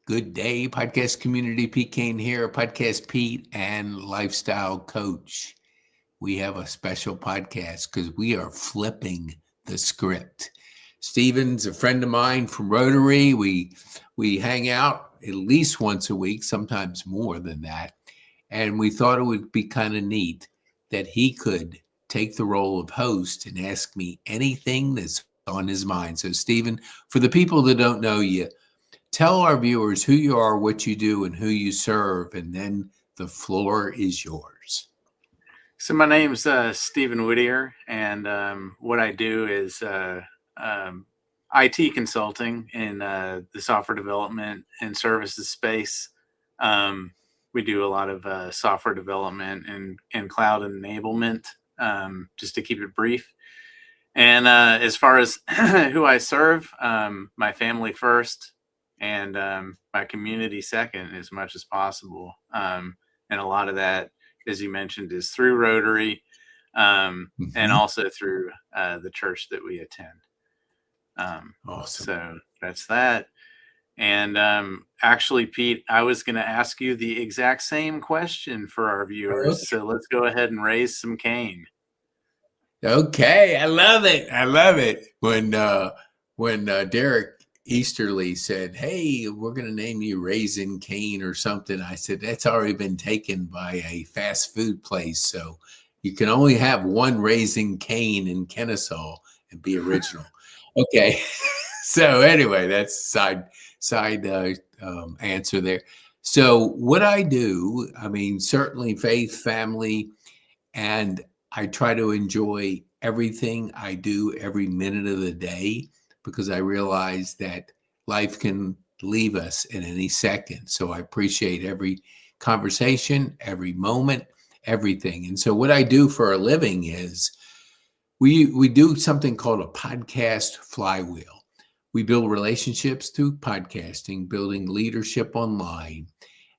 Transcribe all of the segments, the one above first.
Good day, podcast community. PeteKane here, podcast Pete and lifestyle coach. We have a special podcast because we are flipping the script. Steven's a friend of mine from Rotary. We hang out at least once a week, sometimes more than that. And we thought it would be kind of neat that he could take the role of host and ask me anything that's on his mind. So, Steven, for the people that don't know you, tell our viewers who you are, what you do, and who you serve, and then the floor is yours. So my name's Stephen Whittier, and what I do is IT consulting in the software development and services space. We do a lot of software development and cloud enablement, just to keep it brief. And as far as who I serve, my family first, and my community second, as much as possible. And a lot of that, as you mentioned, is through Rotary, and also through the church that we attend. Awesome. So that's that. And actually, Pete, I was going to ask you the exact same question for our viewers. Okay. So let's go ahead and raise some cane. Okay, I love it. I love it. When Derek Easterly said, "Hey, we're going to name you Raisin Cane or something," I said, "That's already been taken by a fast food place. So you can only have one Raisin Cane in Kennesaw and be original." Okay. So anyway, that's side answer there. So what I do, I mean, certainly faith, family, and I try to enjoy everything I do every minute of the day, because I realize that life can leave us in any second. So I appreciate every conversation, every moment, everything. And so what I do for a living is we do something called a podcast flywheel. We build relationships through podcasting, building leadership online,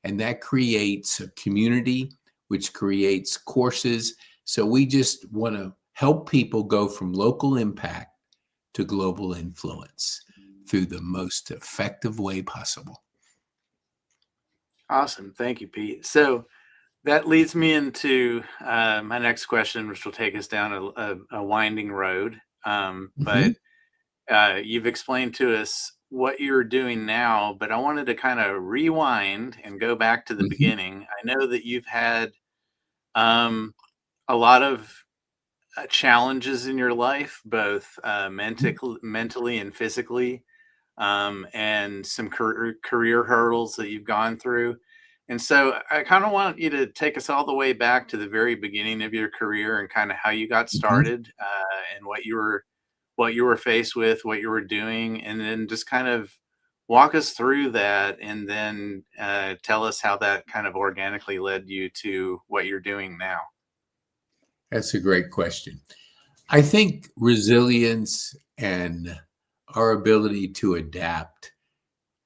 and that creates a community, which creates courses. So we just want to help people go from local impact to global influence through the most effective way possible. Awesome. Thank you, Pete. So that leads me into my next question, which will take us down a winding road. But you've explained to us what you're doing now, but I wanted to kind of rewind and go back to the beginning. I know that you've had a lot of challenges in your life, both mentally and physically, and some career hurdles that you've gone through. And so I kind of want you to take us all the way back to the very beginning of your career and kind of how you got started, and what you were faced with, what you were doing, and then just kind of walk us through that, and then tell us how that kind of organically led you to what you're doing now. That's a great question. I think resilience and our ability to adapt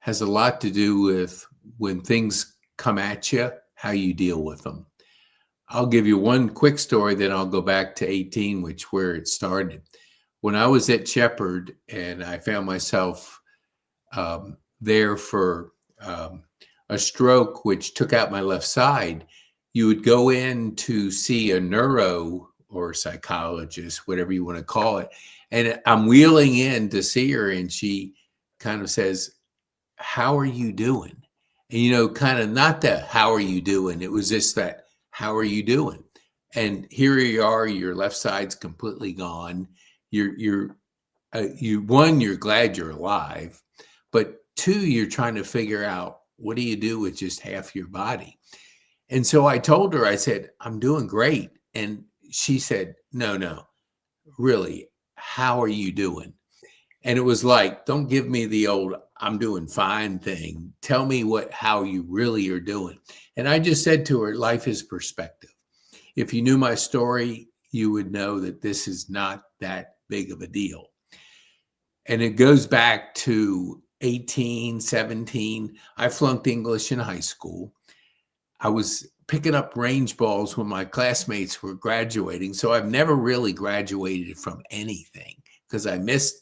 has a lot to do with when things come at you, how you deal with them. I'll give you one quick story, then I'll go back to 18, where it started. When I was at Shepherd and I found myself there for a stroke, which took out my left side, you would go in to see a neuro or psychologist, whatever you want to call it. And I'm wheeling in to see her, and she kind of says, "How are you doing?" And, kind of not that, "How are you doing?" It was just that, "How are you doing?" And here you are, your left side's completely gone. You're glad you're alive, but two, you're trying to figure out, what do you do with just half your body? And so I told her, I said, "I'm doing great." And she said, no, really, how are you doing? And it was like, don't give me the old "I'm doing fine" thing. Tell me how you really are doing. And I just said to her, life is perspective. If you knew my story, you would know that this is not that big of a deal. And it goes back to 18, 17. I flunked English in high school. I was picking up range balls when my classmates were graduating. So I've never really graduated from anything because I missed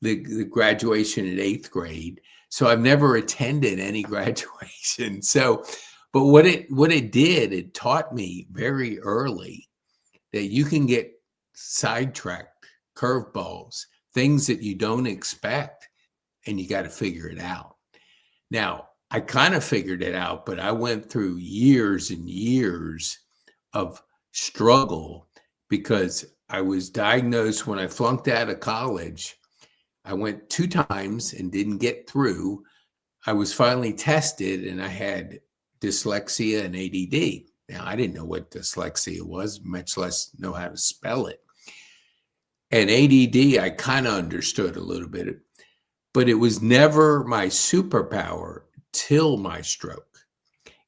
the graduation in 8th grade. So I've never attended any graduation. So, but what it did, it taught me very early that you can get sidetracked, curveballs, things that you don't expect, and you got to figure it out. Now, I kind of figured it out, but I went through years and years of struggle because I was diagnosed when I flunked out of college. I went 2 times and didn't get through. I was finally tested and I had dyslexia and ADD. Now, I didn't know what dyslexia was, much less know how to spell it. And ADD, I kind of understood a little bit, but it was never my superpower till my stroke.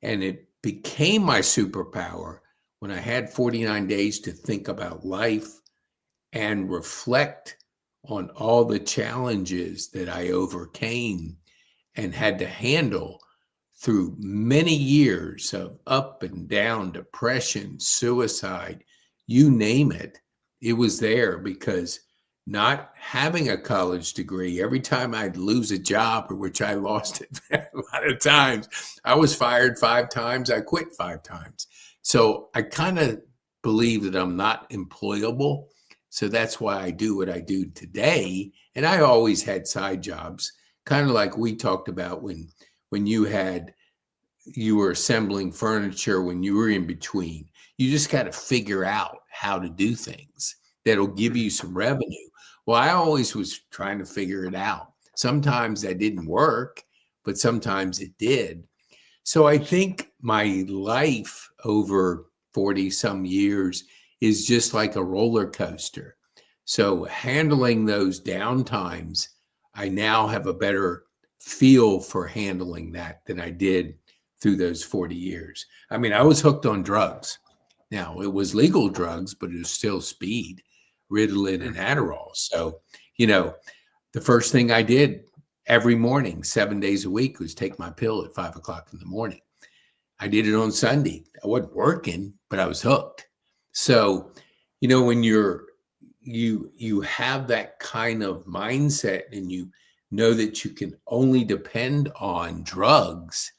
And it became my superpower when I had 49 days to think about life and reflect on all the challenges that I overcame and had to handle through many years of up and down, depression, suicide, you name it. It was there because not having a college degree, every time I'd lose a job, which I lost it a lot of times, I was fired 5 times, I quit 5 times. So I kind of believe that I'm not employable. So that's why I do what I do today. And I always had side jobs, kind of like we talked about when you were assembling furniture when you were in between. You just got to figure out how to do things that'll give you some revenue. Well, I always was trying to figure it out. Sometimes that didn't work, but sometimes it did. So I think my life over 40 some years is just like a roller coaster. So handling those down times, I now have a better feel for handling that than I did through those 40 years. I mean, I was hooked on drugs. Now, it was legal drugs, but it was still speed, Ritalin and Adderall. So, the first thing I did every morning, 7 days a week, was take my pill at 5 o'clock in the morning. I did it on Sunday. I wasn't working, but I was hooked. So, when you have that kind of mindset and you know that you can only depend on drugs,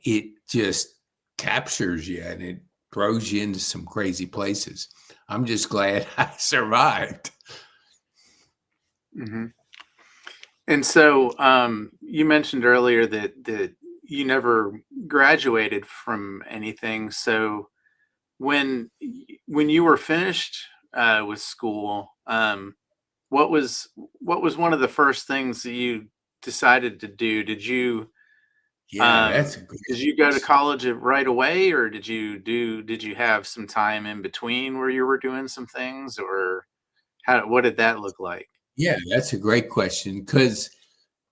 it just captures you and it throws you into some crazy places. I'm just glad I survived. Mm-hmm. And so you mentioned earlier that you never graduated from anything. So when you were finished with school, what was one of the first things that you decided to do? Did you That's a good did you go to college right away, or did you have some time in between where you were doing some things, or what did that look like? Yeah, that's a great question because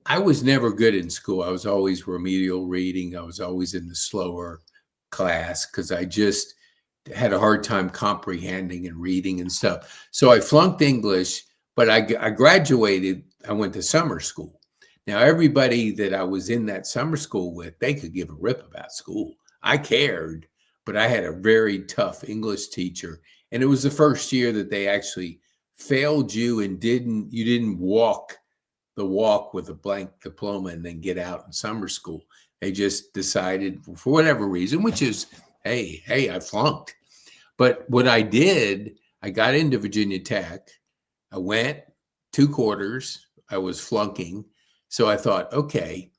I was never good in school. I was always remedial reading. I was always in the slower class because I just had a hard time comprehending and reading and stuff. So I flunked English, but I graduated. I went to summer school. Now, everybody that I was in that summer school with, they could give a rip about school. I cared, but I had a very tough English teacher. And it was the first year that they actually failed you and you didn't walk the walk with a blank diploma and then get out in summer school. They just decided for whatever reason, which is, hey, I flunked. But what I did, I got into Virginia Tech. I went 2 quarters. I was flunking. So I thought, okay,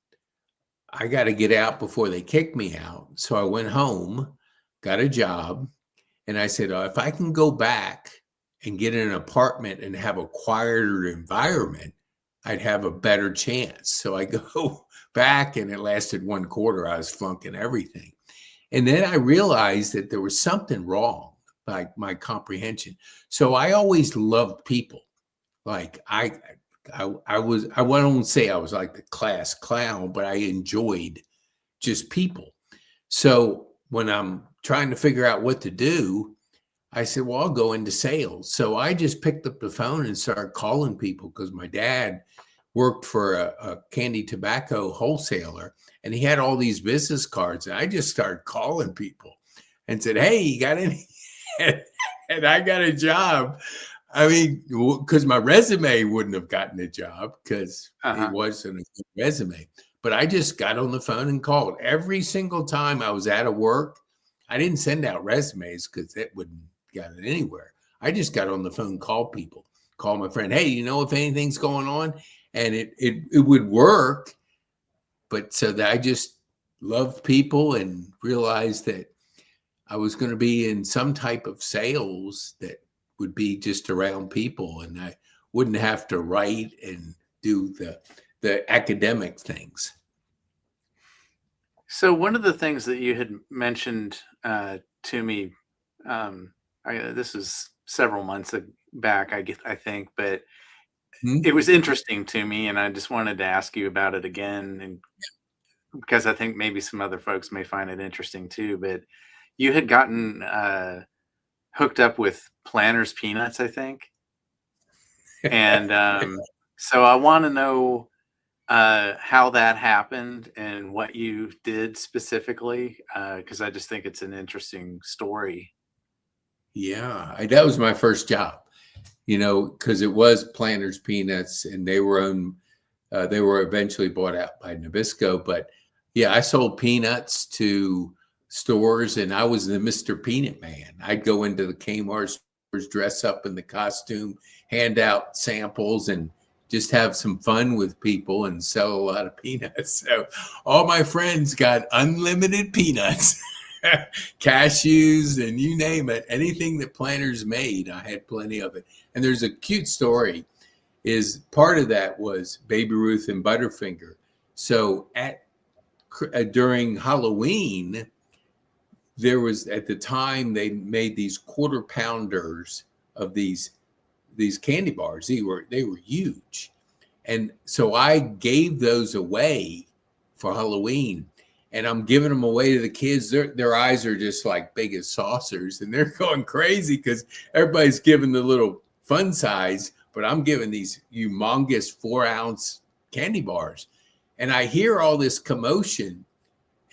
I got to get out before they kick me out. So I went home, got a job, and I said, if I can go back and get an apartment and have a quieter environment, I'd have a better chance. So I go back and it lasted 1 quarter. I was flunking everything. And then I realized that there was something wrong, like my comprehension. So I always loved people. Like I won't say I was like the class clown, but I enjoyed just people. So when I'm trying to figure out what to do, I said, well, I'll go into sales. So I just picked up the phone and started calling people because my dad worked for a candy tobacco wholesaler and he had all these business cards. And I just started calling people and said, hey, you got any? And I got a job. I mean, because my resume wouldn't have gotten a job because it Uh-huh. wasn't a good resume. But I just got on the phone and called every single time I was out of work. I didn't send out resumes because that wouldn't got it anywhere. I just got on the phone, called people, call my friend. Hey, you know if anything's going on, and it would work. But so that I just loved people and realized that I was going to be in some type of sales that would be just around people, and I wouldn't have to write and do the academic things. So one of the things that you had mentioned to me, this was several months back, I think, but Hmm? it was interesting to me, and I just wanted to ask you about it again, and because I think maybe some other folks may find it interesting too. But you had gotten hooked up with Planters peanuts, I think, and so I want to know how that happened and what you did specifically, because I just think it's an interesting story. Yeah, that was my first job. Because it was Planters Peanuts, and they were owned. They were eventually bought out by Nabisco, but yeah, I sold peanuts to stores, and I was the Mr. Peanut Man. I'd go into the Kmart stores, dress up in the costume, hand out samples, and just have some fun with people and sell a lot of peanuts. So all my friends got unlimited peanuts. Cashews, and you name it, anything that Planters made, I had plenty of it. And there's a cute story. Is part of that was Baby Ruth and Butterfinger. So during Halloween, there was, at the time, they made these quarter pounders of these candy bars. They were huge, and so I gave those away for Halloween. And I'm giving them away to the kids. Their eyes are just like big as saucers, and they're going crazy because everybody's giving the little fun size, but I'm giving these humongous 4-ounce candy bars. And I hear all this commotion,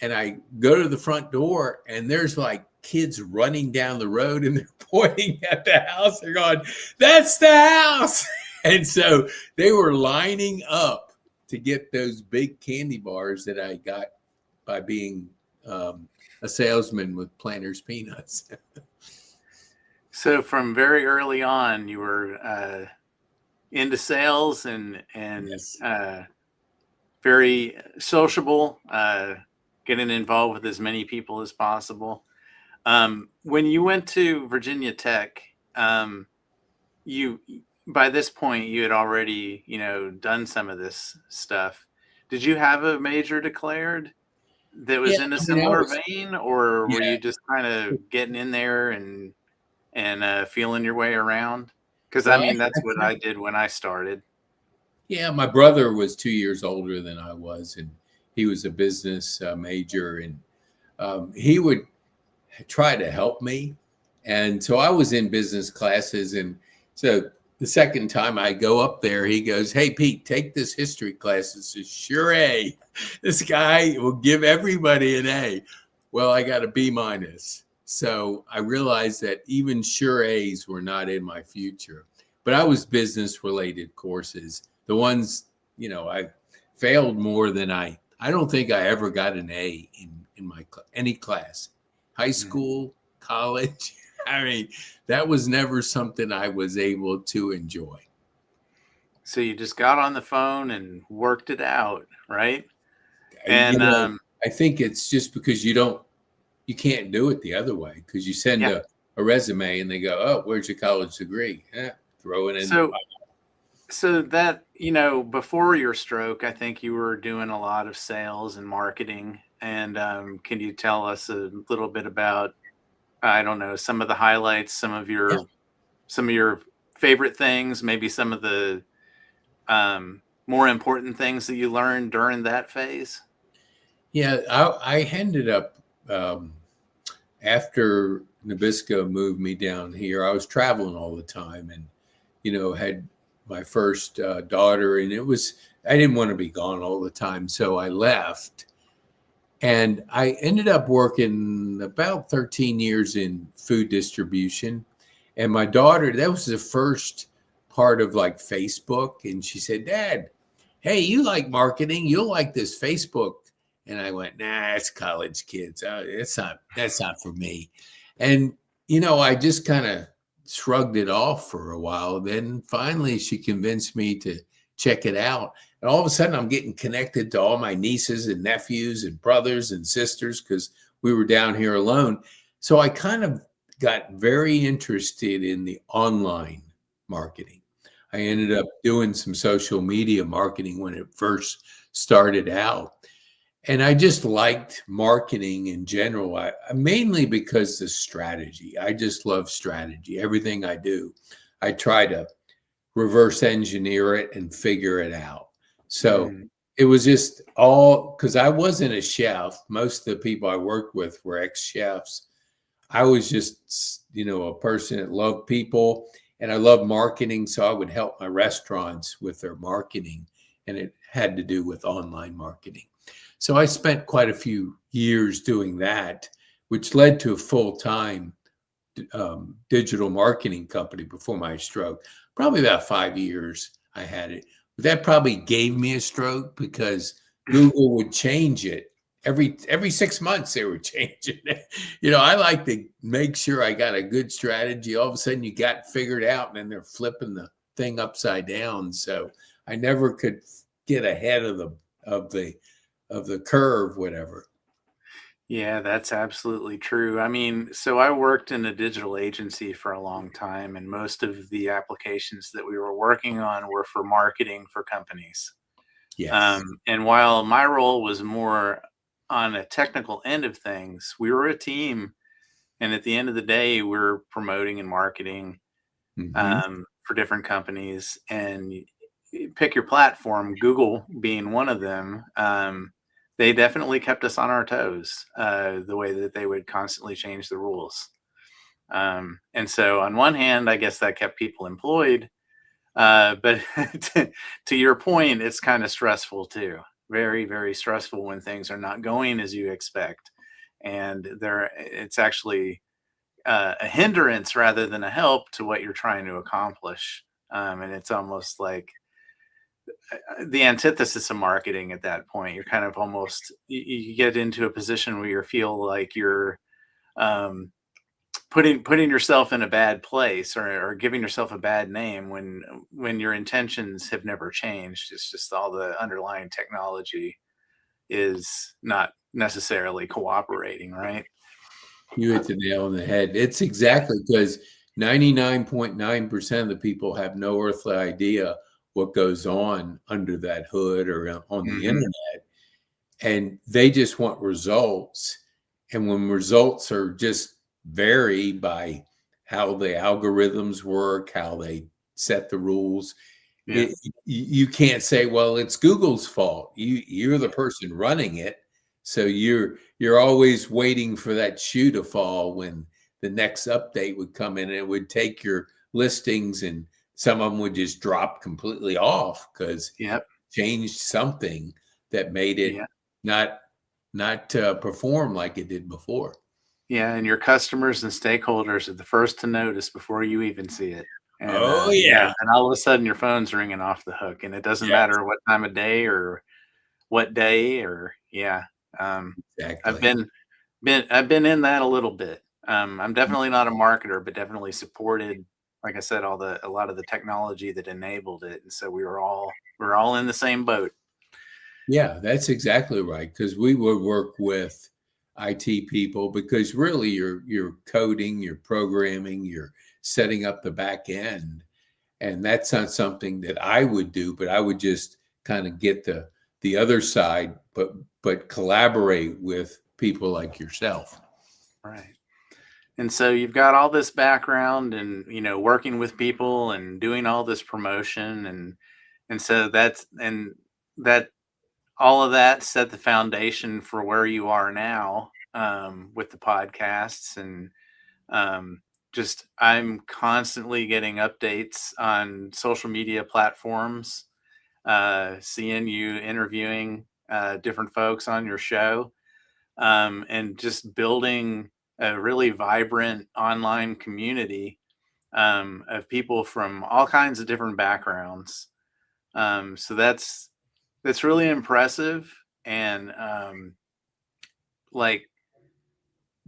and I go to the front door, and there's like kids running down the road, and they're pointing at the house. They're going, "That's the house!" And so they were lining up to get those big candy bars that I got by being a salesman with Planters Peanuts. So from very early on, you were into sales and Yes. very sociable, getting involved with as many people as possible. When you went to Virginia Tech, you by this point you had already done some of this stuff. Did you have a major declared that Yeah, was in a I mean, I similar was, vein, or were yeah, you just kind of getting in there and feeling your way around? Because I well, mean, that's I what I did when I started. yeah, my brother was 2 years older than I was, and he was a business major, and he would try to help me. And so I was in business classes. And so the second time I go up there, he goes, "Hey, Pete, take this history class." This is sure A. This guy will give everybody an A. Well, I got a B minus. So I realized that even sure A's were not in my future. But I was business related courses. The ones, I failed more than I don't think I ever got an A in my any class. High Mhm. school, college. I mean, that was never something I was able to enjoy. So you just got on the phone and worked it out, right? I, you And know, I think it's just because you can't do it the other way, because you send yeah. a resume and they go, "Oh, where's your college degree?" Throw it in the So pile. so that, before your stroke, I think you were doing a lot of sales and marketing. And can you tell us a little bit about, I don't know, some of the highlights, Yeah. some of your favorite things, maybe some of the more important things that you learned during that phase? Yeah. I ended up, um, after Nabisco moved me down here, I was traveling all the time, and had my first daughter, and I didn't want to be gone all the time, so I left, and I ended up working about 13 years in food distribution, And my daughter, that was the first part of like Facebook. And she said, Dad, hey, you like marketing, you'll like this Facebook. And I went, nah, it's college kids. That's not for me. And, I just kind of shrugged it off for a while. Then finally she convinced me to check it out. And all of a sudden I'm getting connected to all my nieces and nephews and brothers and sisters because we were down here alone. So I kind of got very interested in the online marketing. I ended up doing some social media marketing when it first started out. And I just liked marketing in general, mainly because the strategy. I just love strategy. Everything I do, I try to reverse engineer it and figure it out. So it was just all because I wasn't a chef. Most of the people I worked with were ex-chefs. I was just, a person that loved people and I love marketing. So I would help my restaurants with their marketing, and it had to do with online marketing. So I spent quite a few years doing that, which led to a full-time digital marketing company before my stroke. Probably about 5 years I had it. But that probably gave me a stroke because Google would change it. Every 6 months they were changing it. I like to make sure I got a good strategy. All of a sudden you got figured out and then they're flipping the thing upside down. So I never could get ahead of the curve, whatever. Yeah, that's absolutely true. I mean, so I worked in a digital agency for a long time, and most of the applications that we were working on were for marketing for companies. Yes. And while my role was more on a technical end of things, we were a team. And at the end of the day, we're promoting and marketing Mm-hmm. for different companies. And you pick your platform, Google being one of them. They definitely kept us on our toes, the way that they would constantly change the rules. And so, on one hand, I guess that kept people employed. But to your point, it's kind of stressful too. Very, very stressful when things are not going as you expect. And it's actually a hindrance rather than a help to what you're trying to accomplish. And it's almost like the antithesis of marketing at that point. You're kind of almost, you get into a position where you feel like you're um, putting yourself in a bad place, or giving yourself a bad name when your intentions have never changed. It's just all the underlying technology is not necessarily cooperating, right? You hit the nail on the head. It's exactly because 99.9% of the people have no earthly idea what goes on under that hood or on the Hmm. internet. And they just want results. And when results are just vary by how the algorithms work, how they set the rules, Yeah. you can't say, well, it's Google's fault. You're the person running it. So you're always waiting for that shoe to fall when the next update would come in, and it would take your listings and some of them would just drop completely off because Yep. changed something that made it Yeah. not perform like it did before. Yeah, and your customers and stakeholders are the first to notice before you even see it. And Oh yeah, yeah. and all of a sudden your phone's ringing off the hook, and it doesn't Yes, matter what time of day or what day, or yeah. Um, I've exactly. been in that a little bit. I'm definitely not a marketer, but definitely supported, like I said, a lot of the technology that enabled it, and so we're all in the same boat. Yeah, that's exactly right. Because we would work with IT people because really you're coding, you're programming, you're setting up the back end. And that's not something that I would do, but I would just kind of get the other side, but collaborate with people like yourself. Right. And so you've got all this background and, working with people and doing all this promotion, and so that all of that set the foundation for where you are now, with the podcasts. And just I'm constantly getting updates on social media platforms, seeing you interviewing different folks on your show, and just building a really vibrant online community of people from all kinds of different backgrounds. So that's really impressive. And like,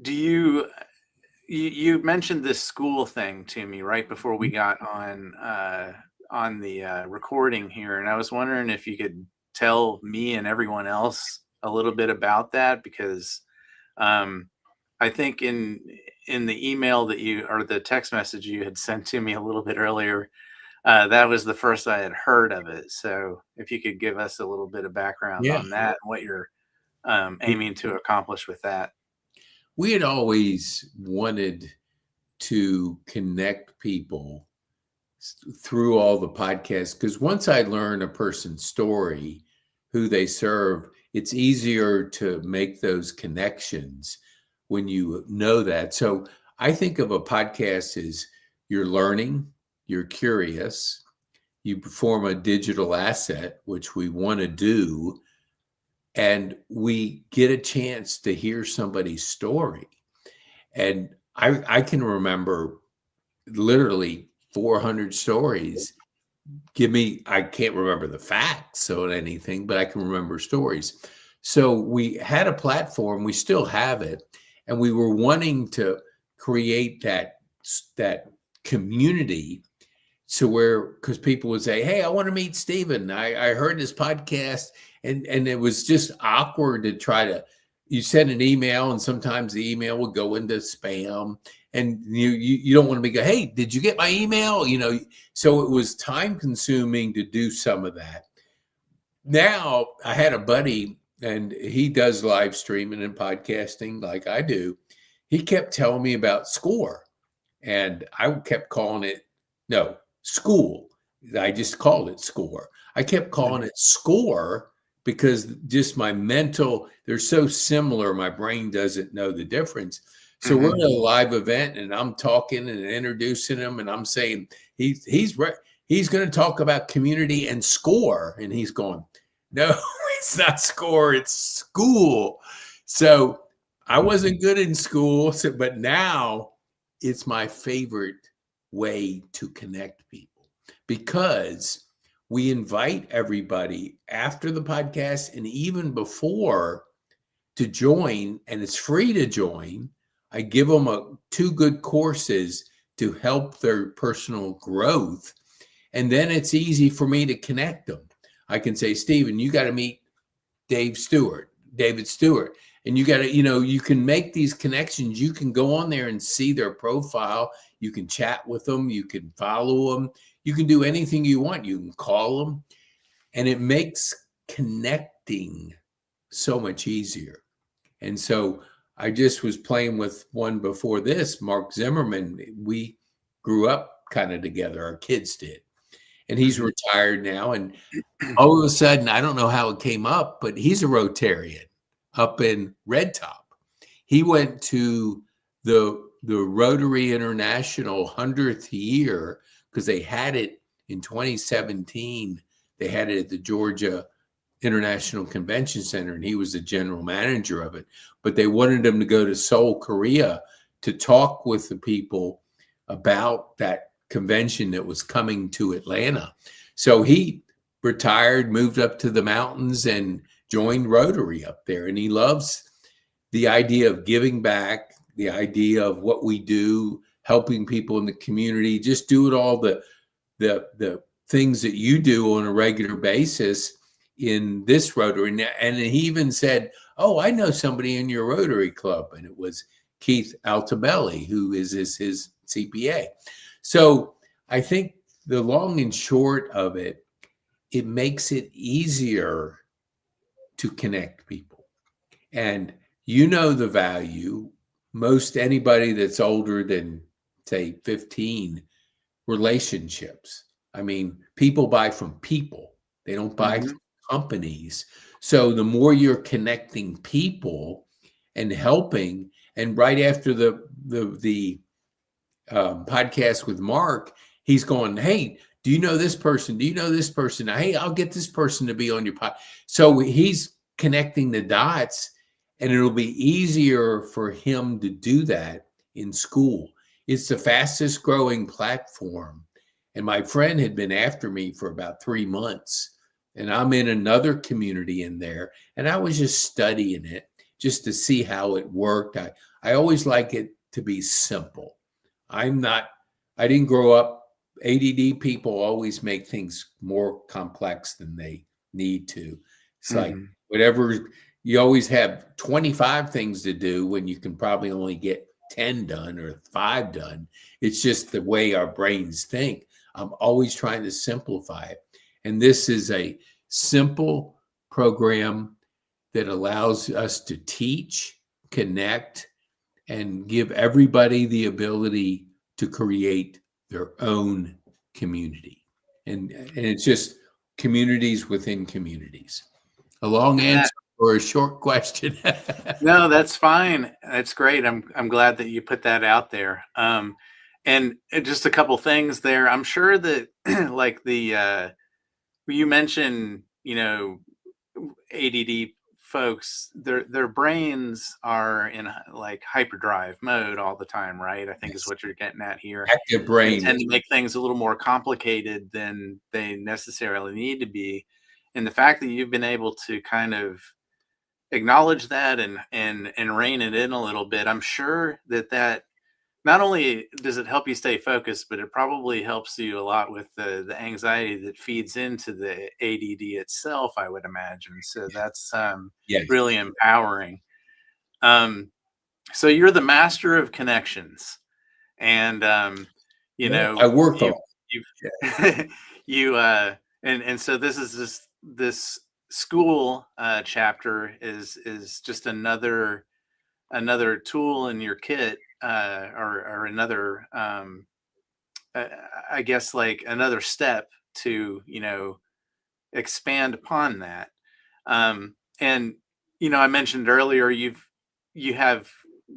do you mentioned this school thing to me right before we got on the recording here, and I was wondering if you could tell me and everyone else a little bit about that, because I think in the email that you, or the text message you had sent to me a little bit earlier, that was the first I had heard of it. So if you could give us a little bit of background Yeah. on that and what you're aiming to accomplish with that. We had always wanted to connect people through all the podcasts, because once I learn a person's story, who they serve, it's easier to make those connections when you know that. So I think of a podcast as you're learning, you're curious, you perform a digital asset, which we want to do, and we get a chance to hear somebody's story. And I can remember literally 400 stories. I can't remember the facts or anything, but I can remember stories. So we had a platform, we still have it, and we were wanting to create that community. So because people would say, "Hey, I want to meet Stephen. I heard this podcast," and it was just awkward to try to. You send an email, and sometimes the email would go into spam, and you don't want to be go, "Hey, did you get my email?" So it was time consuming to do some of that. Now I had a buddy, and he does live streaming and podcasting like I do. He kept telling me about Skool, and I kept calling it Skool. I just called it Skool. I kept calling it Score because just my mental, they're so similar. My brain doesn't know the difference. So we're at a live event, and I'm talking and introducing him, and I'm saying he's going to talk about community and score, and he's going, "No, it's not score, it's school." So I wasn't good in school, but now it's my favorite way to connect people, because we invite everybody after the podcast and even before to join, and it's free to join. I give them 2 good courses to help their personal growth. And then it's easy for me to connect them. I can say, "Stephen, you got to meet David Stewart. And you got to, you can make these connections. You can go on there and see their profile. You can chat with them. You can follow them. You can do anything you want. You can call them. And it makes connecting so much easier. And so I just was playing with one before this, Mark Zimmerman. We grew up kind of together. Our kids did. And he's retired now. And all of a sudden, I don't know how it came up, but he's a Rotarian up in Red Top. He went to the Rotary International 100th year, because they had it in 2017. They had it at the Georgia International Convention Center, and he was the general manager of it. But they wanted him to go to Seoul, Korea, to talk with the people about that convention that was coming to Atlanta. So he retired, moved up to the mountains, and joined Rotary up there. And he loves the idea of giving back, the idea of what we do, helping people in the community, just doing all the things that you do on a regular basis in this Rotary. And he even said, "Oh, I know somebody in your Rotary club." And it was Keith Altabelli, who is his CPA. So I think the long and short of it, it makes it easier to connect people. And the value, most anybody that's older than, say, 15, relationships. I mean, people buy from people. They don't buy from companies. So the more you're connecting people and helping, and right after the podcast with Mark, he's going, "Hey, do you know this person? Do you know this person? Hey, I'll get this person to be on your pod." So he's connecting the dots, and it'll be easier for him to do that in school. It's the fastest growing platform. And my friend had been after me for about 3 months. And I'm in another community in there. And I was just studying it just to see how it worked. I always like it to be simple. I didn't grow up, ADD people always make things more complex than they need to. It's like whatever, you always have 25 things to do when you can probably only get 10 done or 5 done. It's just the way our brains think. I'm always trying to simplify it. And this is a simple program that allows us to teach, connect, and give everybody the ability to create their own community. And it's just communities within communities. A long answer for a short question. No, that's fine. That's great. I'm glad that you put that out there. And just a couple things there. I'm sure that like you mentioned, ADD folks, their brains are in like hyperdrive mode all the time, right? I think is what you're getting at here. Active brain. And tend to make things a little more complicated than they necessarily need to be. And the fact that you've been able to kind of acknowledge that and rein it in a little bit, I'm sure that not only does it help you stay focused, but it probably helps you a lot with the anxiety that feeds into the ADD itself, I would imagine. So that's Yes. really empowering. So you're the master of connections, and I work on you and so this is this Skool chapter is just another tool in your kit, or another I guess like another step to expand upon that. And I mentioned earlier you have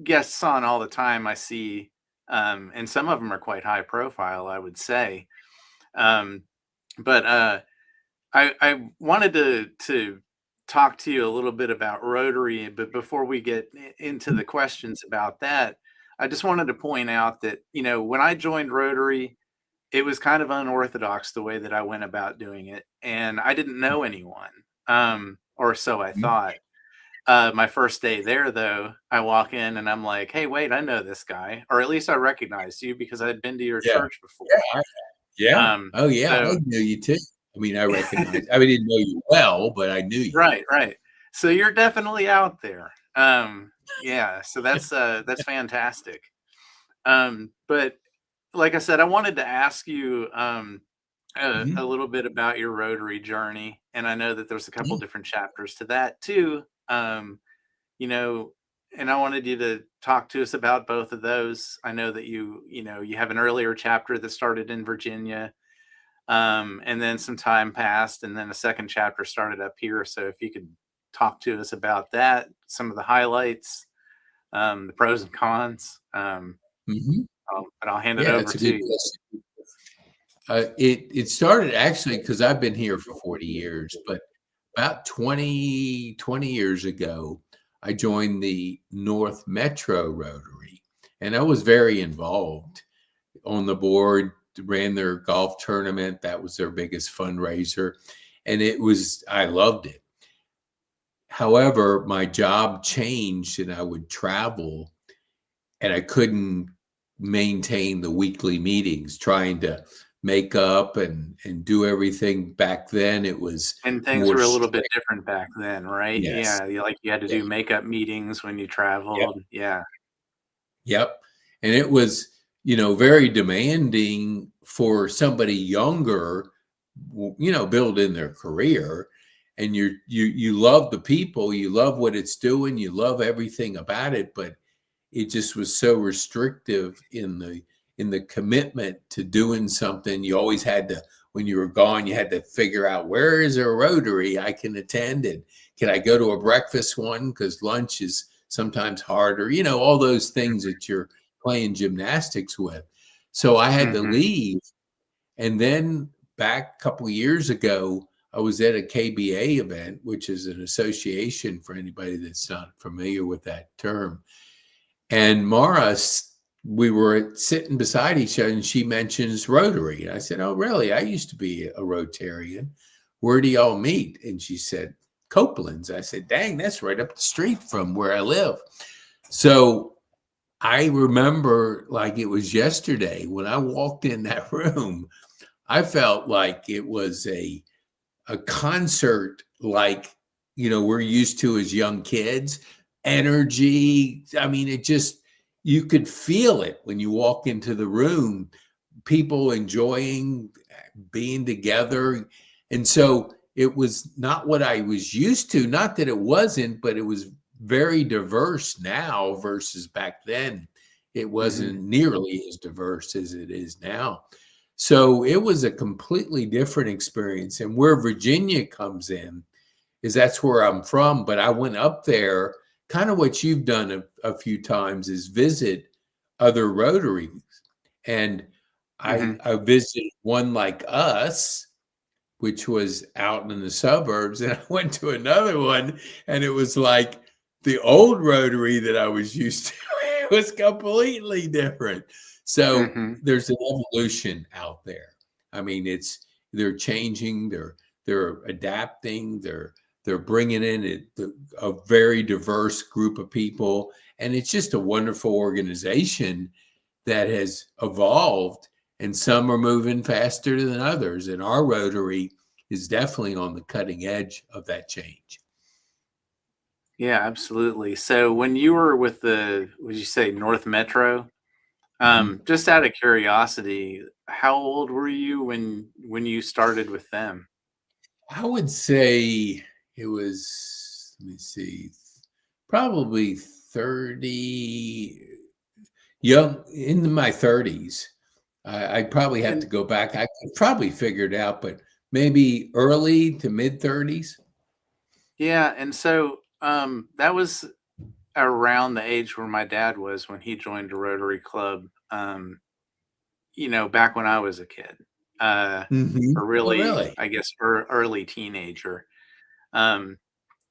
guests on all the time, I see, and some of them are quite high profile, I would say. But I wanted to talk to you a little bit about Rotary, but before we get into the questions about that, I just wanted to point out that, when I joined Rotary, it was kind of unorthodox the way that I went about doing it. And I didn't know anyone, or so I thought. My first day there, though, I walk in and I'm like, hey, wait, I know this guy, or at least I recognized you because I had been to your church before. Yeah. Oh, yeah. So I knew you too. I mean, I recognized. I didn't know you well, but I knew you. Right. So you're definitely out there. Yeah. So that's fantastic. But like I said, I wanted to ask you a little bit about your Rotary journey, and I know that there's a couple different chapters to that too. And I wanted you to talk to us about both of those. I know that you have an earlier chapter that started in Virginia. And then some time passed, and then a second chapter started up here. So if you could talk to us about that, some of the highlights, the pros and cons, but I'll hand it over to you. It started actually because I've been here for 40 years, but about 20 years ago, I joined the North Metro Rotary, and I was very involved on the board. Ran their golf tournament. That was their biggest fundraiser. And I loved it. However, my job changed and I would travel and I couldn't maintain the weekly meetings, trying to make up and do everything. Back then it was, and things were a little bit different back then, right? Yes. Yeah. You had to do makeup meetings when you traveled. Yeah. Yep. And it was, very demanding for somebody younger, building their career. And you love the people, you love what it's doing, you love everything about it, but it just was so restrictive in the commitment to doing something. You always had to, when you were gone, you had to figure out, where is a Rotary I can attend, and can I go to a breakfast one because lunch is sometimes harder, all those things that you're playing gymnastics with. So I had to leave. And then back a couple of years ago, I was at a KBA event, which is an association for anybody that's not familiar with that term. And Mara we were sitting beside each other, and she mentions Rotary. And I said, "Oh, really? I used to be a Rotarian. Where do y'all meet?" And she said, "Copeland's." I said, "Dang, that's right up the street from where I live." So I remember like it was yesterday when I walked in that room. I felt like it was a concert, like, we're used to as young kids. Energy. I mean, it just, you could feel it when you walk into the room, people enjoying being together. And so it was not what I was used to. Not that it wasn't, but it was very diverse now versus back then. It wasn't nearly as diverse as it is now. So it was a completely different experience. And where Virginia comes in is that's where I'm from. But I went up there, kind of what you've done a few times is visit other Rotaries. And I visited one like us, which was out in the suburbs. And I went to another one, and it was like the old Rotary that I was used to. It was completely different. So there's an evolution out there. I mean, they're changing, they're adapting, they're bringing in a very diverse group of people, and it's just a wonderful organization that has evolved. And some are moving faster than others, and our Rotary is definitely on the cutting edge of that change. Yeah, absolutely. So when you were with would you say North Metro? Mhm. Just out of curiosity, how old were you when you started with them? I would say it was, let me see, probably 30, young, in my 30s. I probably have to And go back. I could probably figure it out, but maybe early to mid 30s. yeah, and so that was around the age where my dad was when he joined a Rotary Club. Back when I was a kid, Hmm. or Oh, really, really? I guess, early teenager. Um,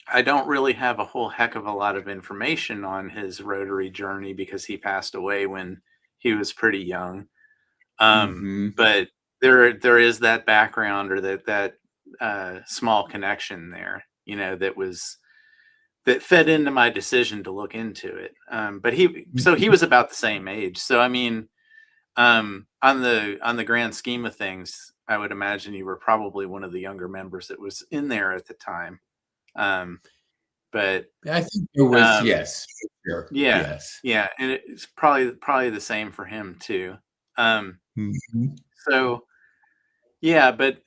I don't really have a whole heck of a lot of information on his Rotary journey because he passed away when he was pretty young. Hmm. But there is that background or that small connection there, that fed into my decision to look into it. But he was about the same age. So I mean, on the grand scheme of things, I would imagine you were probably one of the younger members that was in there at the time. Um, but I think there was, um, yes, for sure. yeah, Yes. yeah, and it's probably the same for him too. Um, Mhm. so yeah, but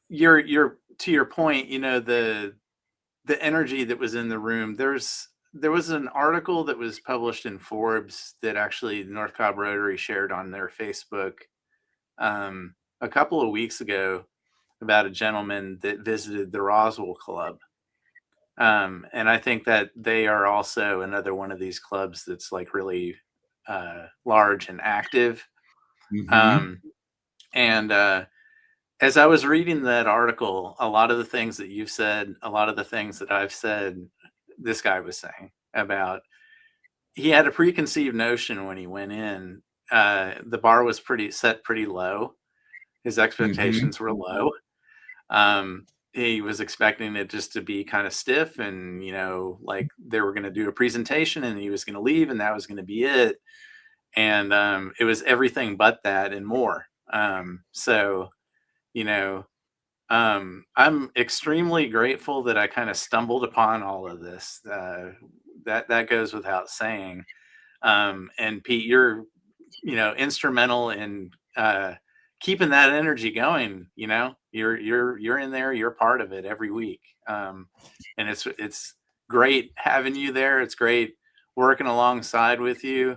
you're to your point, the energy that was in the room. There was an article that was published in Forbes that actually North Cobb Rotary shared on their Facebook a couple of weeks ago about a gentleman that visited the Roswell Club. And I think that they are also another one of these clubs that's like really large and active. Mhm. Um, and as I was reading that article, a lot of the things that you've said, a lot of the things that I've said, this guy was saying about he had a preconceived notion when he went in. The bar was pretty low. His Mhm. expectations were low. He was expecting it just to be kind of stiff and, like they were going to do a presentation and he was going to leave and that was going to be it. And it was everything but that and more. So, you know, I'm extremely grateful that I kind of stumbled upon all of this. That goes without saying. And Pete, you're instrumental in keeping that energy going. You're in there, you're part of it every week. And it's great having you there. It's great working alongside with you.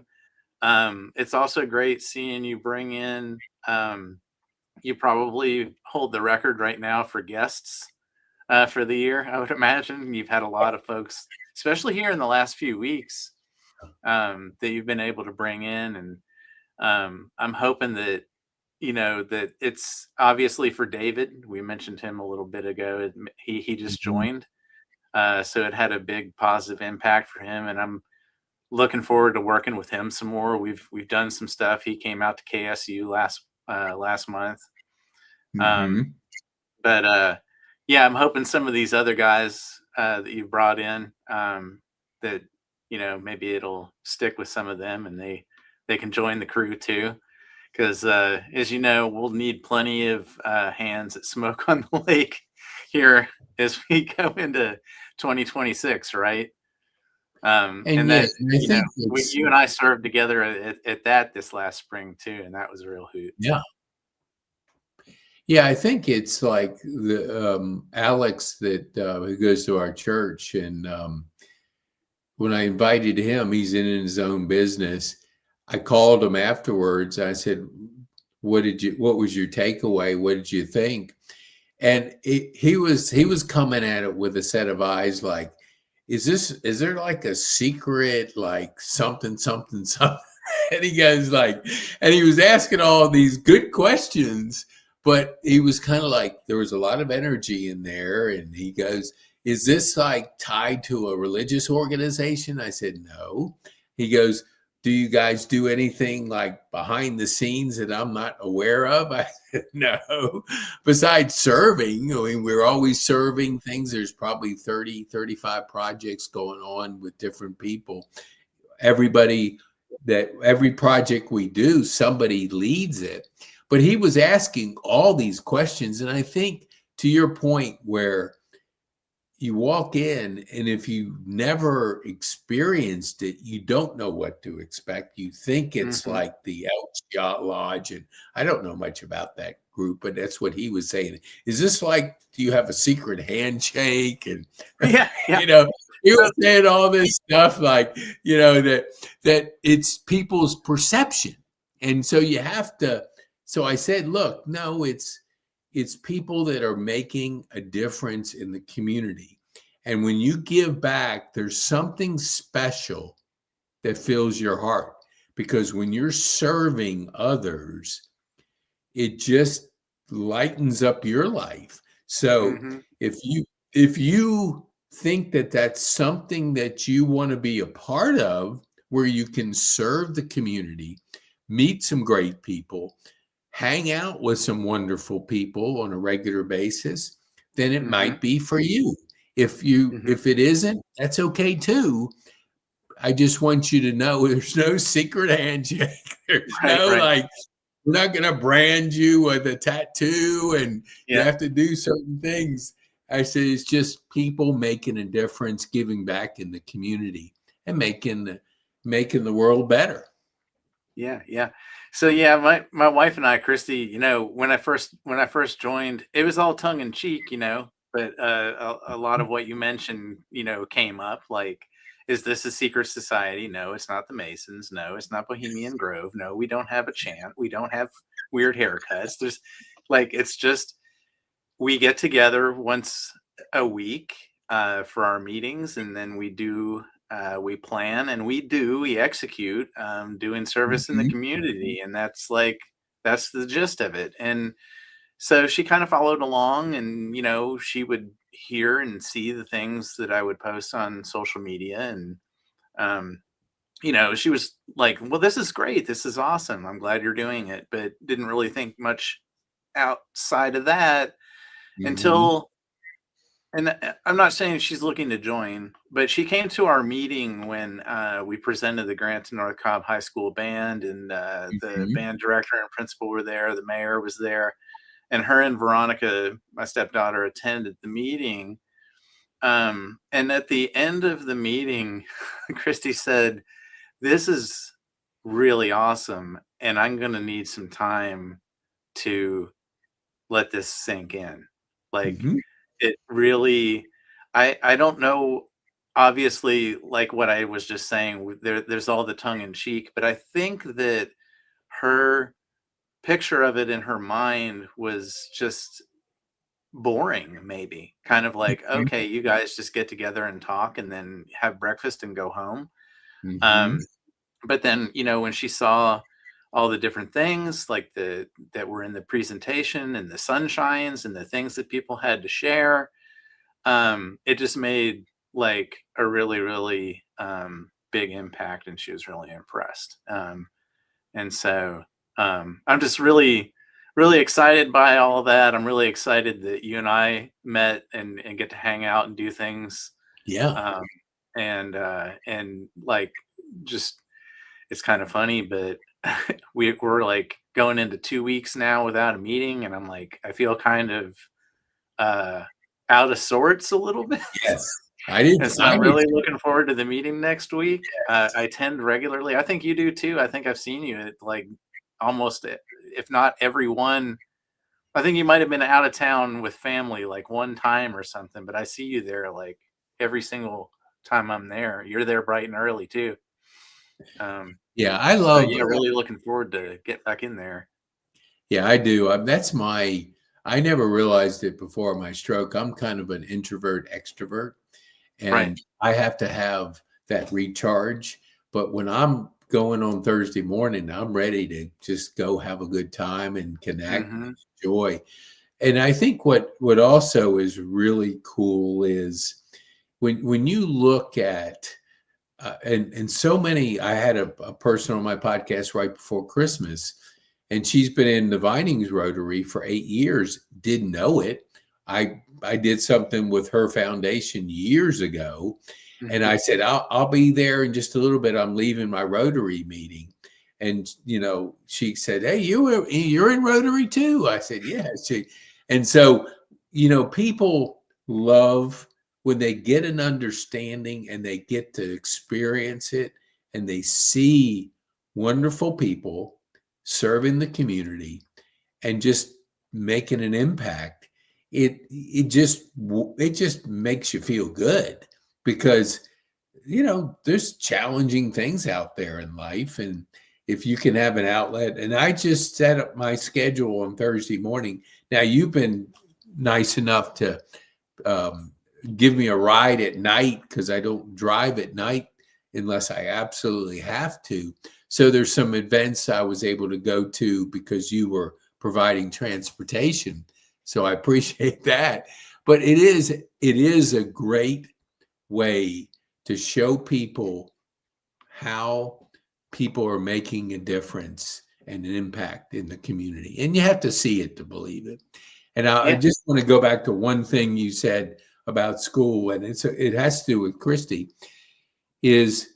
It's also great seeing you bring in you probably hold the record right now for guests for the year. I would imagine you've had a lot of folks, especially here in the last few weeks, that you've been able to bring in. And I'm hoping that that it's obviously for David. We mentioned him a little bit ago. He just Mhm. joined, so it had a big positive impact for him. And looking forward to working with him some more. We've done some stuff. He came out to KSU last month. Um, Hmm. but yeah, I'm hoping some of these other guys that you've brought in, that maybe it'll stick with some of them, and they can join the crew too. Because as you know, we'll need plenty of hands that smoke on the lake here as we go into 2026, right? And And yeah, that, and I think it's you and I served together at that this last spring too, and that was a real hoot. yeah. Yeah, I think it's like the Alex that who goes to our church, and when I invited him, he's in his own business. I called him afterwards. I said, What was your takeaway? What did you think?" And he was coming at it with a set of eyes like, is there like a secret, like something? And he goes like, and he was asking all these good questions, but he was kind of like, there was a lot of energy in there. And he goes, is this like tied to a religious organization? I said, no. He goes, do you guys do anything like behind the scenes that I'm not aware of? I said, no. Besides serving, I mean, we're always serving things. There's probably 30, 35 projects going on with different people. Everybody, that every project we do, somebody leads it. But he was asking all these questions. And I think to your point where you walk in, and if you never experienced it, you don't know what to expect. You think it's Hmm. like the Elks Yacht Lodge, and I don't know much about that group, but that's what he was saying. Is this like, do you have a secret handshake? And Yeah, yeah. you know, he So, was saying all this stuff like, that it's people's perception, and so you have to. So I said, look, no, it's people that are making a difference in the community. And when you give back, there's something special that fills your heart, because when you're serving others, it just lightens up your life. So hmm if you think that that's something that you want to be a part of, where you can serve the community, meet some great people, hang out with some wonderful people on a regular basis, then it hmm might be for you. hmm If it isn't, that's okay too. I just want you to know there's no secret handshake. There's right, no right. like, we're not going to brand you with a tattoo and you Yeah, have to do certain things. I said it's just people making a difference, giving back in the community, and making the world better. yeah, yeah. So yeah, my wife and I, Christy, when I first joined, it was all tongue in cheek, but a lot of what you mentioned, came up. Like, is this a secret society? No, it's not the Masons. No, it's not Bohemian Grove. No, we don't have a chant. We don't have weird haircuts. There's like, it's just we get together once a week for our meetings, and then we plan and we execute, doing service in the Mhm. community, and that's the gist of it. And so she kind of followed along, and she would hear and see the things that I would post on social media, and um, she was like, well, this is great, this is awesome, I'm glad you're doing it, but didn't really think much outside of that Mhm. until, and I'm not saying she's looking to join, but she came to our meeting when we presented the grant to North Cobb High School band, and the Mhm. band director and principal were there. The mayor was there, and her and Veronica, my stepdaughter, attended the meeting. And at the end of the meeting, Christy said, "This is really awesome, and I'm going to need some time to let this sink in." Like, Mhm. it really, I don't know, obviously, like what I was just saying, there's all the tongue in cheek, but I think that her picture of it in her mind was just boring, maybe. Kind of like, Mhm. okay, you guys just get together and talk and then have breakfast and go home. Mhm. Um, but then, when she saw all the different things like the that were in the presentation, and the sunshines and the things that people had to share, it just made like a really, really big impact, and she was really impressed. And so I'm just really, really excited by all of that. I'm really excited that you and I met and get to hang out and do things. Yeah. Um, and like, just, it's kind of funny, but we're like going into 2 weeks now without a meeting, and I'm like, I feel kind of uh, out of sorts a little bit. Yes. I did. And so I'm really looking forward to the meeting next week. I attend regularly. I think you do too. I think I've seen you at like almost, if not every one. I think you might have been out of town with family like one time or something, but I see you there like every single time I'm there. You're there bright and early too. Yeah, I So love. yeah, really looking forward to get back in there. Yeah, I do. That's my. I never realized it before my stroke. I'm kind of an introvert extrovert, Right. and I have to have that recharge. But when I'm going on Thursday morning, I'm ready to just go have a good time and connect, Mm-hmm. enjoy. And I think what also is really cool is when you look at and so many. I had a person on my podcast right before Christmas, and she's been in the Vinings Rotary for 8 years. Didn't know it. I did something with her foundation years ago, and Mm-hmm. I said I'll be there in just a little bit. I'm leaving my Rotary meeting, and she said, "Hey, you're in Rotary too." I said, "Yeah." And so people love when they get an understanding and they get to experience it, and they see wonderful people serving the community and just making an impact. It just makes you feel good, because there's challenging things out there in life, and if you can have an outlet. And I just set up my schedule on Thursday morning. Now, you've been nice enough to give me a ride at night, because I don't drive at night unless I absolutely have to. So there's some events I was able to go to because you were providing transportation. So I appreciate that. But it is a great way to show people how people are making a difference and an impact in the community. And you have to see it to believe it. And I just want to go back to one thing you said about Skool, and it has to do with Christy, is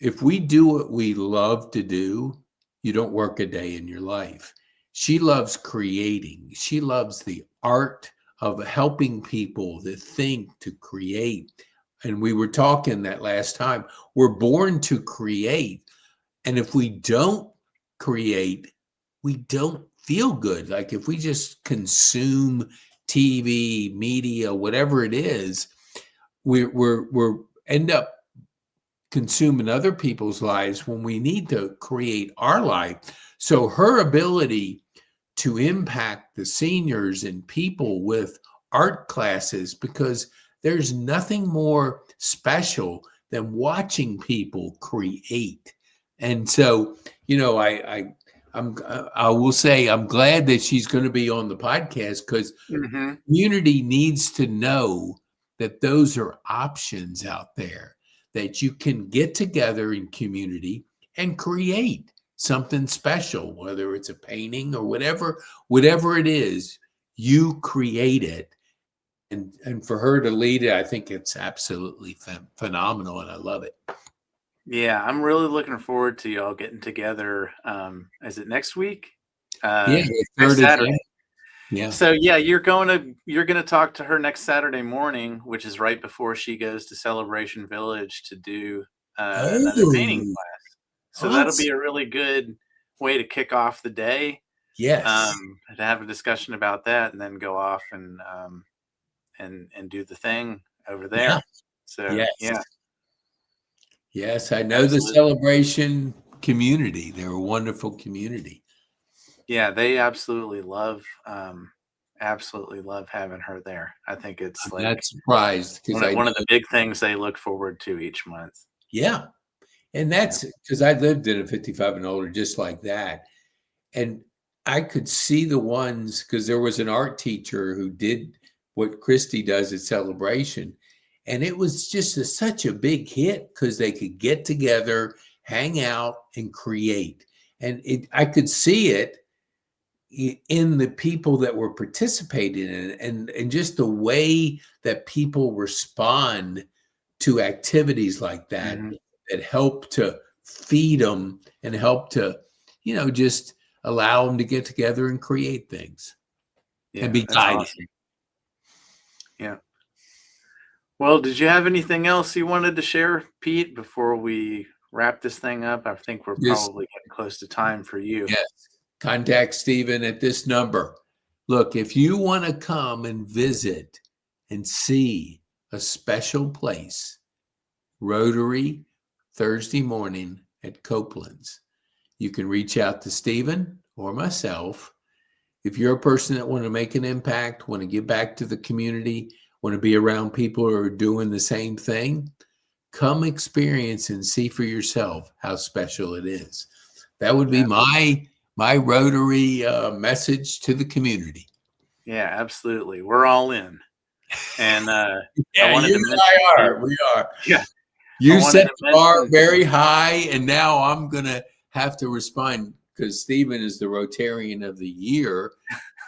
if we do what we love to do, you don't work a day in your life. She loves creating. She loves the art of helping people to think, to create. And we were talking that last time. We're born to create. And if we don't create, we don't feel good. Like if we just consume TV, media, whatever it is, we're end up consuming other people's lives when we need to create our life. So her ability to impact the seniors and people with art classes, because there's nothing more special than watching people create. And so, I will say I'm glad that she's going to be on the podcast, because community needs to know that those are options out there, that you can get together in community and create something special, whether it's a painting or whatever it is, you create it. And for her to lead it, I think it's absolutely phenomenal, and I love it. Yeah, I'm really looking forward to y'all getting together. Is it next week? Yeah, Next Saturday. Yeah. So yeah, you're gonna talk to her next Saturday morning, which is right before she goes to Celebration Village to do another painting class. So that'll be a really good way to kick off the day. Yes. To have a discussion about that, and then go off and do the thing over there. Yeah. So Yes. yeah. Yes, I know the Celebration community. They're a wonderful community. Yeah, they absolutely love having her there. I think it's I'm like not surprised, because one of the big things they look forward to each month. Yeah. And that's because I lived in a 55 and older just like that. And I could see the ones, because there was an art teacher who did what Christy does at Celebration. And it was just such a big hit because they could get together, hang out, and create. And I could see it in the people that were participating in it, and just the way that people respond to activities like that, Hmm. that help to feed them and help to, just allow them to get together and create things and Yeah, be that's guided. awesome. Yeah. Well, did you have anything else you wanted to share, Pete, before we wrap this thing up? I think we're Just, probably getting close to time for you. yes, contact Stephen at this number. Look, if you want to come and visit and see a special place, Rotary, Thursday morning at Copeland's, you can reach out to Stephen or myself. If you're a person that want to make an impact, want to give back to the community, want to be around people who are doing the same thing, come experience and see for yourself how special it is. That would be my Rotary message to the community. Yeah, absolutely. We're all in. And I Yeah, wanted you to and mention I are. too, We are. yeah, I You wanted set to the bar mention, very high, and now I'm going to have to respond because Stephen is the Rotarian of the year.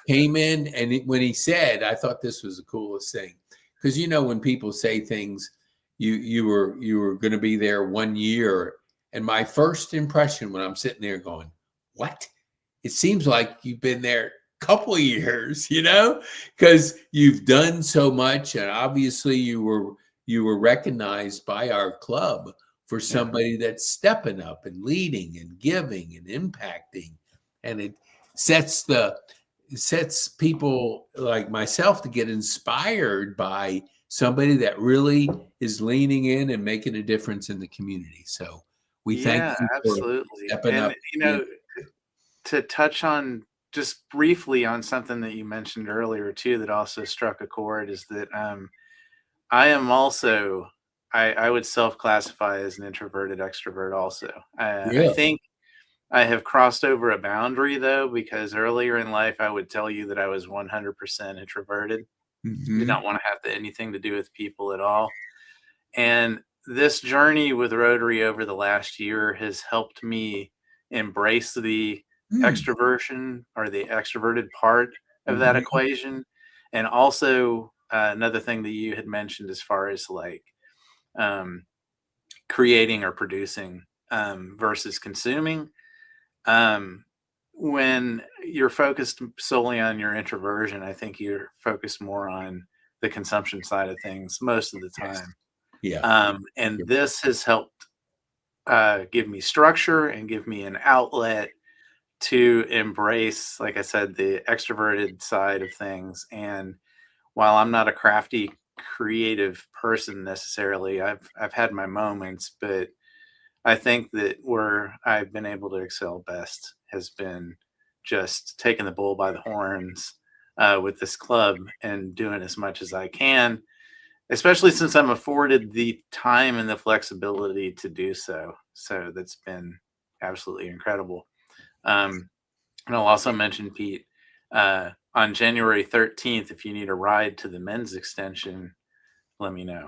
Came in, and when he said, I thought this was the coolest thing, because when people say things, you were going to be there 1 year, and my first impression when I'm sitting there going, what? It seems like you've been there a couple of years, because you've done so much, and obviously you were recognized by our club for somebody that's stepping up and leading and giving and impacting, and it sets people like myself to get inspired by somebody that really is leaning in and making a difference in the community. So we thank yeah, you for absolutely. stepping And up. to touch on just briefly on something that you mentioned earlier too, that also struck a chord, is that I am also, I would self-classify as an introverted extrovert also. I Yeah. think I have crossed over a boundary though, because earlier in life I would tell you that I was 100% introverted, did Mm-hmm. not want to have anything to do with people at all. And this journey with Rotary over the last year has helped me embrace the extroversion, or the extroverted part of that Mm-hmm. equation. And also, another thing that you had mentioned as far as like um, creating or producing versus consuming. Um, when you're focused solely on your introversion, I think you're focused more on the consumption side of things most of the Yes. time. Yeah. And this has helped give me structure and give me an outlet to embrace, like I said, the extroverted side of things. And while I'm not a crafty, creative person necessarily, I've had my moments, but I think that where I've been able to excel best has been just taking the bull by the horns with this club and doing as much as I can, especially since I'm afforded the time and the flexibility to do so. So that's been absolutely incredible. And I'll also mention, Pete, on January 13th, if you need a ride to the men's extension, let me know.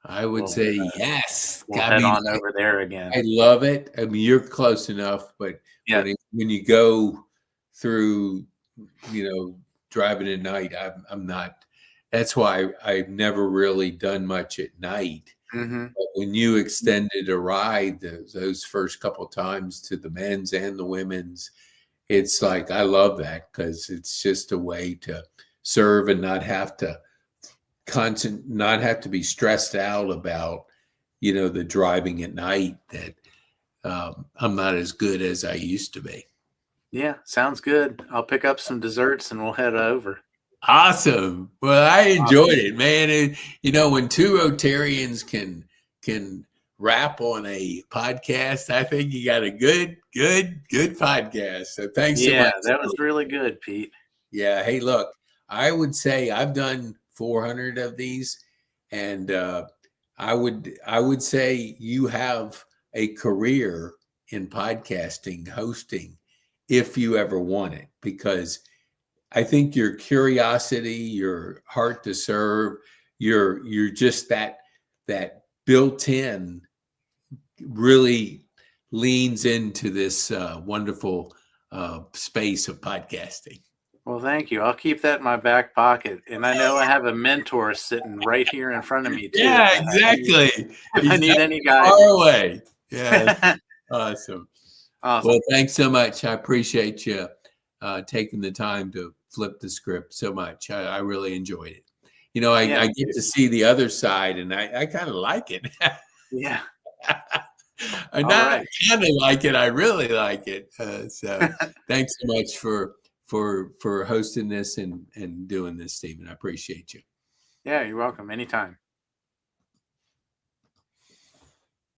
I would We'll say yes. we'll I head mean, on over there again. I love it. I mean, you're close enough, but Yeah. when you go through, driving at night, I'm not. That's why I've never really done much at night. Hmm. But when you extended a ride those first couple times to the men's and the women's, it's like I love that because it's just a way to serve and not have to not have to be stressed out about the driving at night that I'm not as good as I used to be. Yeah, sounds good. I'll pick up some desserts and we'll head over. Awesome. Well, I Awesome. enjoyed it, man. When two Rotarians can rap on a podcast, I think you got a good podcast. So thanks so Yeah, much. that was really good, Pete. Yeah. Hey, look, I would say I've done 400 of these, and I would say you have a career in podcasting, hosting, if you ever want it, because I think your curiosity, your heart to serve, you're just that built-in really leans into this wonderful space of podcasting. Well, thank you. I'll keep that in my back pocket. And I know I have a mentor sitting right here in front of me too. Yeah, exactly. If I need any far guidance. away. Yeah. Awesome. Awesome. Well, thanks so much. I appreciate you taking the time to flip the script so much. I really enjoyed it. You know, I get to see the other side, and I kind of like it. Yeah. I not kind of like it. I really like it. So thanks so much for hosting this and doing this, Stephen. I appreciate you. Yeah, you're welcome. Anytime.